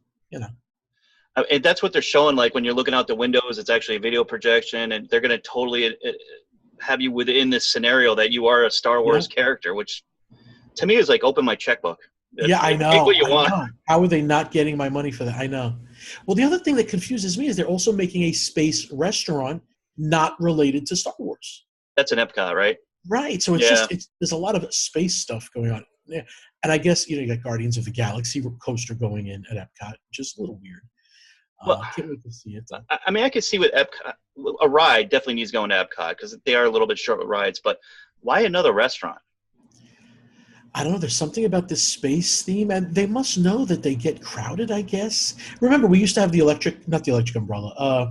And that's what they're showing. Like when you're looking out the windows, it's actually a video projection, and they're going to totally have you within this scenario that you are a Star Yeah, Wars character, which to me is like open my checkbook. yeah, I Take know, what you I want. know. How are they not getting my money for that? I know. Well, the other thing that confuses me is they're also making a space restaurant not related to Star Wars. That's an Epcot, right? Right. So Yeah. there's a lot of space stuff going on. Yeah. And I guess, you got Guardians of the Galaxy coaster going in at Epcot, which is a little weird. Well, Can't wait to see it though. I mean, I could see with Epcot, a ride definitely needs going to Epcot because they are a little bit short with rides. But why another restaurant? I don't know. There's something about this space theme, and they must know that they get crowded, I guess. Remember, we used to have not the electric umbrella,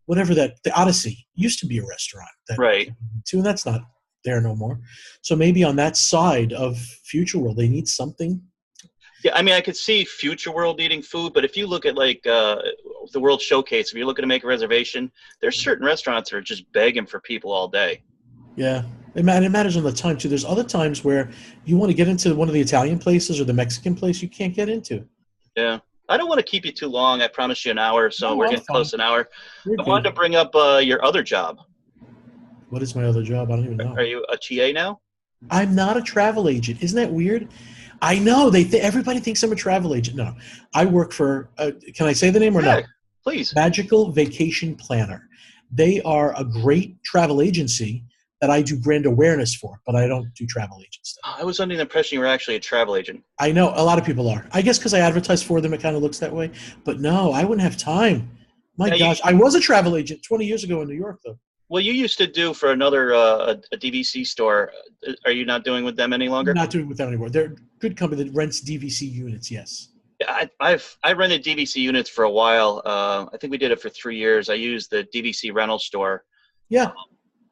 whatever the Odyssey used to be a restaurant Right. too, and that's not there no more. So maybe on that side of Future World, they need something. Yeah, I mean, I could see Future World eating food, but if you look at like the World Showcase, if you're looking to make a reservation, there's certain restaurants that are just begging for people all day. Yeah, it matters on the time too. There's other times where you want to get into one of the Italian places or the Mexican place you can't get into. Yeah. I don't want to keep you too long. I promised you an hour, so No, we're I'm getting fine. close to an hour. You're I wanted to good. bring up your other job. What is my other job? I don't even know. Are you a TA now? I'm not a travel agent. Isn't that weird? I know everybody thinks I'm a travel agent. No, I work for. Can I say the name or Yeah, no? please. Magical Vacation Planner. They are a great travel agency that I do brand awareness for, but I don't do travel agent stuff. I was under the impression you were actually a travel agent. I know a lot of people are. I guess because I advertise for them, it kind of looks that way. But no, I wouldn't have time. My Now, gosh, I was a travel agent 20 years ago in New York, though. well, you used to do for another a DVC store. Are you not doing with them any longer? Not doing it with them anymore. They're a good company that rents DVC units. Yes. Yeah, I rented DVC units for a while. I think we did it for 3 years. I used the DVC rental store. Yeah.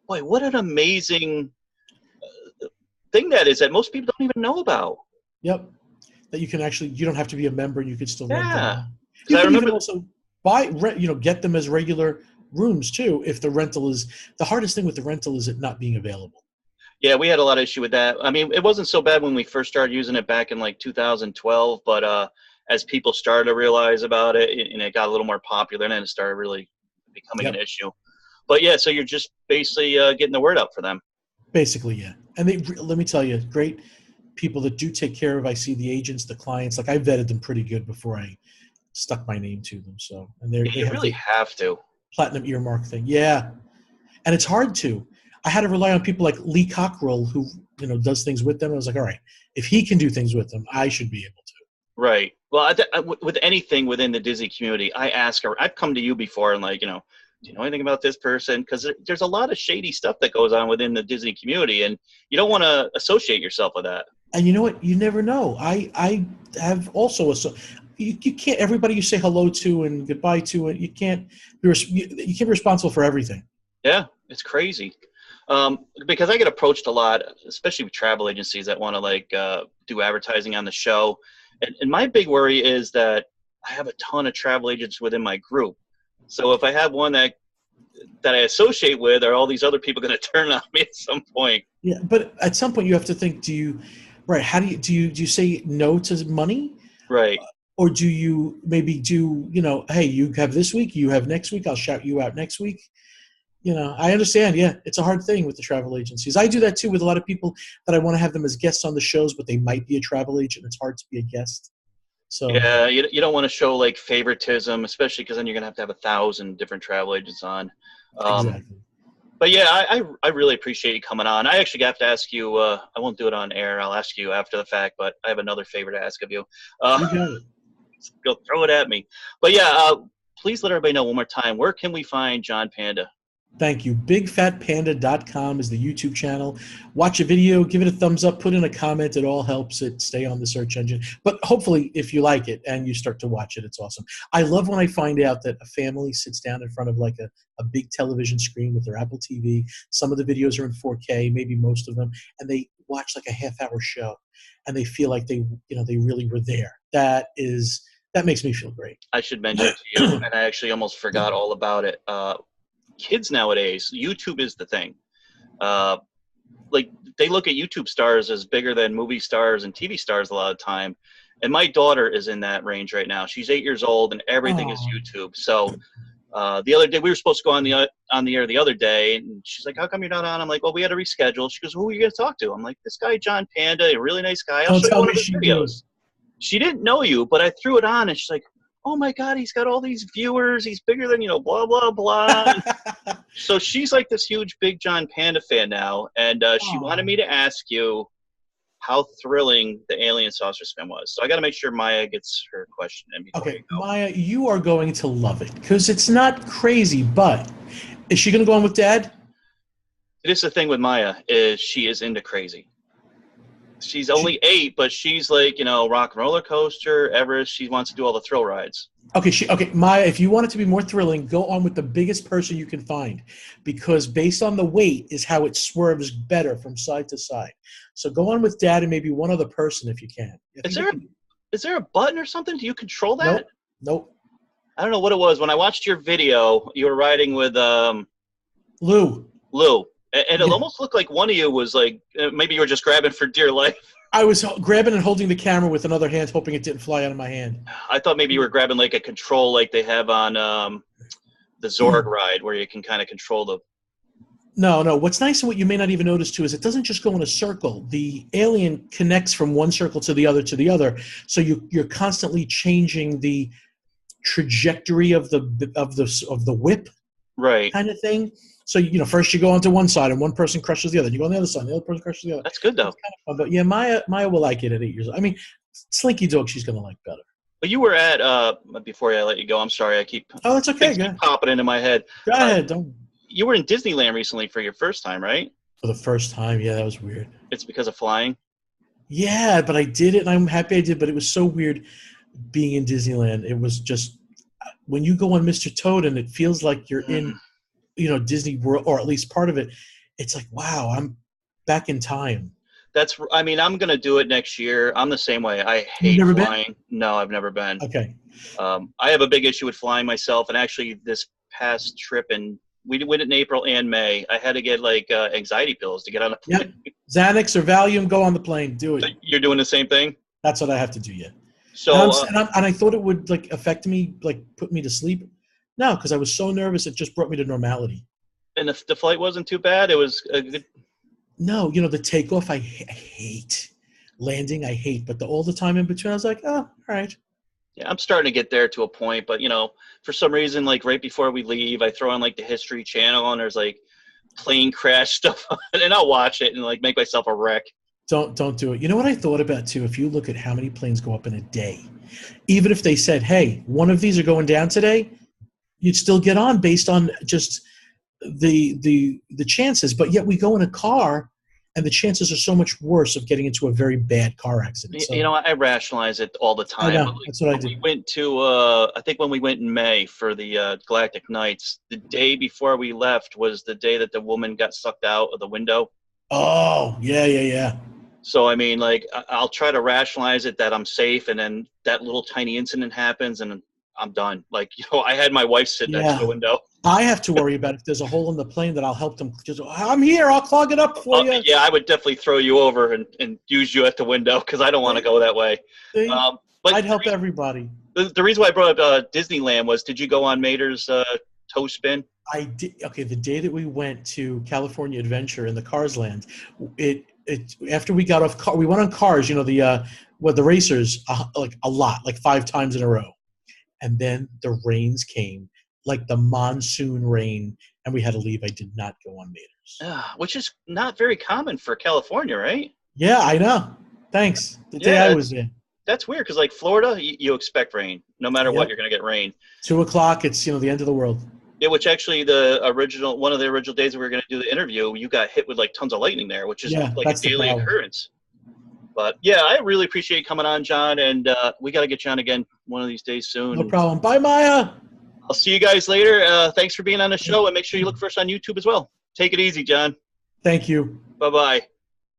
Boy, what an amazing thing that is that most people don't even know about. Yep. That you don't have to be a member. You could still rent Yeah, them. You because I can even remember. also get them as regular rooms too. If the rental is the hardest thing with the rental is it not being available. Yeah, we had a lot of issue with that. I mean, it wasn't so bad when we first started using it back in like 2012, but as people started to realize about it, and it got a little more popular, and then it started really becoming an Yep. issue. But yeah, so you're just basically getting the word out for them. Basically, yeah. And let me tell you, great people that do take care of. I see the agents, the clients. Like I vetted them pretty good before I stuck my name to them. So they You have really the have to. platinum earmark thing. Yeah. And it's hard to. I had to rely on people like Lee Cockrell who, does things with them. I was like, all right, if he can do things with them, I should be able to. Right. Well, with anything within the Disney community, I ask her. I've come to you before and like, do you know anything about this person? Because there's a lot of shady stuff that goes on within the Disney community, and you don't want to associate yourself with that. And you know what? You never know. I have also you can't everybody you say hello to and goodbye to, and you can't be responsible for everything. Yeah, it's crazy. Because I get approached a lot, especially with travel agencies that want to like do advertising on the show. And my big worry is that I have a ton of travel agents within my group. So if I have one that Yeah. I associate with, are all these other people going to turn on me at some point? Yeah, but at some point you have to think: right? How do you say no to money, Right. or do you maybe do hey, you have this week, you have next week, I'll shout you out next week. I understand. Yeah, it's a hard thing with the travel agencies. I do that too with a lot of people that I want to have them as guests on the shows, but they might be a travel agent. It's hard to be a guest. So Yeah, you don't want to show like favoritism, especially because then you're going to have 1,000 different travel agents on. exactly. But yeah, I really appreciate you coming on. I actually have to ask you. I won't do it on air. I'll ask you after the fact. But I have another favor to ask of you. You got it. Go throw it at me. But yeah, please let everybody know one more time. Where can we find John Panda? Thank you. BigFatPanda.com is the YouTube channel. Watch a video, give it a thumbs up, put in a comment. It all helps it stay on the search engine. But hopefully, if you like it and you start to watch it, it's awesome. I love when I find out that a family sits down in front of like a big television screen with their Apple TV. Some of the videos are in 4K, maybe most of them, and they watch like a half-hour show, and they feel like they really were there. That makes me feel great. I should mention to you, and I actually almost forgot all about it. Kids nowadays, YouTube is the thing. Like they look at YouTube stars as bigger than movie stars and TV stars a lot of time. And my daughter is in that range right now. She's 8 years old, and everything is YouTube. So the other day, we were supposed to go on the air the other day, and she's like, "How come you're not on?" I'm like, "Well, we had to reschedule." She goes, "Who are you going to talk to?" I'm like, "This guy John Panda, a really nice guy. I'll show you one of his videos." She didn't know you, but I threw it on, and she's like, "Oh my God, he's got all these viewers. He's bigger than, blah, blah, blah." So she's like this huge, big John Panda fan now. And she wanted me to ask you how thrilling the alien saucer spin was. So I got to make sure Maya gets her question in before Okay, you go. Maya, you are going to love it because it's not crazy, but is she going to go on with Dad? This is the thing with Maya is she is into crazy. She's only 8, but she's like, rock and roller coaster, Everest. She wants to do all the thrill rides. Okay, Maya, if you want it to be more thrilling, go on with the biggest person you can find because based on the weight is how it swerves better from side to side. So go on with Dad and maybe one other person if you can. Is there a button or something? Do you control that? Nope. I don't know what it was. When I watched your video, you were riding with Lou. And it almost looked like one of you was like, maybe you were just grabbing for dear life. I was grabbing and holding the camera with another hand, hoping it didn't fly out of my hand. I thought maybe you were grabbing like a control like they have on the Zorg ride where you can kind of control the... No. What's nice and what you may not even notice too is it doesn't just go in a circle. The alien connects from one circle to the other. So you're constantly changing the trajectory of the whip, right, kind of thing. So first you go onto one side and one person crushes the other. You go on the other side, and the other person crushes the other. That's good though. It's kind of fun. But yeah, Maya will like it at 8 years old. I mean, Slinky Dog, she's gonna like better. But you were at before I let you go. I'm sorry, I keep... Oh, it's okay. Keep popping into my head. Go ahead. Don't. You were in Disneyland recently for your first time, right? For the first time, yeah, that was weird. It's because of flying? Yeah, but I did it, and I'm happy I did, but it was so weird being in Disneyland. It was just, when you go on Mr. Toad and it feels like you're in, Disney World, or at least part of it, it's like, wow, I'm back in time. I'm going to do it next year. I'm the same way. I hate flying. Been? No, I've never been. Okay. I have a big issue with flying myself, and actually this past trip, and we went in April and May, I had to get like anxiety pills to get on a plane. Yep. Xanax or Valium, go on the plane. Do it. You're doing the same thing? That's what I have to do, yeah. So, and I thought it would like affect me, like put me to sleep. No, because I was so nervous, it just brought me to normality. And the flight wasn't too bad? It was a good... No, the takeoff I hate. Landing I hate. But all the time in between, I was like, oh, all right. Yeah, I'm starting to get there to a point. But, for some reason, like right before we leave, I throw on like the History Channel and there's like plane crash stuff. And I'll watch it and like make myself a wreck. Don't do it. You know what I thought about too? If you look at how many planes go up in a day, even if they said, hey, one of these are going down today, you'd still get on based on just the chances. But yet we go in a car and the chances are so much worse of getting into a very bad car accident. So, I rationalize it all the time. I know. That's what I did. We went to, I think when we went in May for the Galactic Nights, the day before we left was the day that the woman got sucked out of the window. Oh, yeah. So, I mean, like, I'll try to rationalize it that I'm safe, and then that little tiny incident happens, and I'm done. Like, I had my wife sit next to the window. I have to worry about if there's a hole in the plane that I'll help them. Just, I'm here. I'll clog it up for you. Yeah, I would definitely throw you over and use you at the window because I don't want to go that way. See? But I'd help everybody. The reason why I brought up Disneyland was, did you go on Mater's toe spin? I did. Okay, the day that we went to California Adventure in the Cars Land, after we got off we went on Cars. You know the racers like a lot, like 5 times in a row, and then the rains came, like the monsoon rain, and we had to leave. I did not go on Mater's, which is not very common for California, right? Yeah, I know. Thanks. The day I was there. That's weird because like Florida, you expect rain no matter what. You're gonna get rain. 2:00, it's the end of the world. Yeah, which actually one of the original days that we were going to do the interview, you got hit with like tons of lightning there, which is like a daily occurrence. But yeah, I really appreciate you coming on, John, and we got to get you on again one of these days soon. No problem. Bye, Maya. I'll see you guys later. Thanks for being on the show, and make sure you look for us on YouTube as well. Take it easy, John. Thank you. Bye-bye.